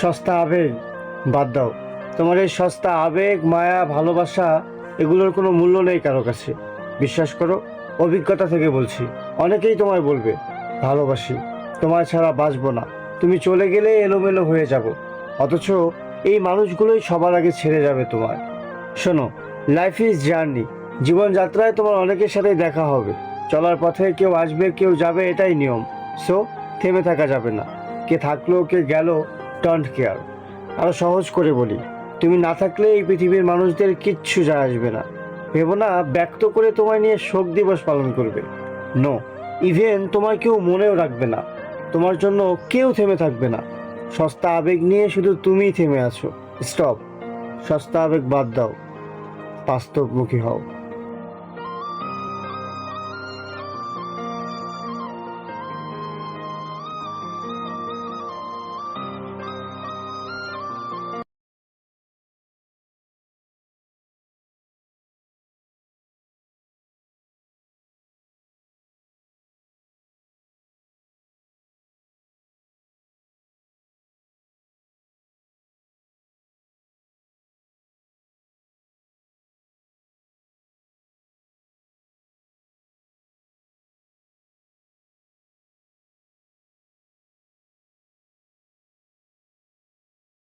সস্তা আবেগ বাদ দাও। তোমার এই সস্তা আবেগ, মায়া, ভালোবাসা এগুলোর কোনো মূল্য নেই কারো কাছে। বিশ্বাস করো, অভিজ্ঞতা থেকে বলছি। অনেকেই তোমায় বলবে ভালোবাসি, তোমায় ছাড়া বাঁচবো না, তুমি চলে গেলে এলোমেলো হয়ে যাব। অথচ এই মানুষগুলোই সবার আগে ছেড়ে যাবে তোমায়। শোনো, লাইফ ইজ জার্নি। জীবনযাত্রায় তোমার অনেকের সাথেই দেখা হবে। চলার পথে কেউ আসবে, কেউ যাবে, এটাই নিয়ম। সো থেমে থাকা যাবে না। কে থাকলো, কে গেল, ডোন্ট কেয়ার। আরো সহজ করে বলি, তুমি না থাকলে এই পৃথিবীর মানুষদের কিচ্ছু যায় আসবে না। ভেবো না ব্যক্ত করে তোমায় নিয়ে শোক দিবস পালন করবে। নো, ইভেন তোমার কেউ মনেও রাখবে না। তোমার জন্য কেউ থেমে থাকবে না। সস্তা আবেগ নিয়ে শুধু তুমিই থেমে আছো। স্টপ। সস্তা আবেগ বাদ দাও, বাস্তবমুখী হও।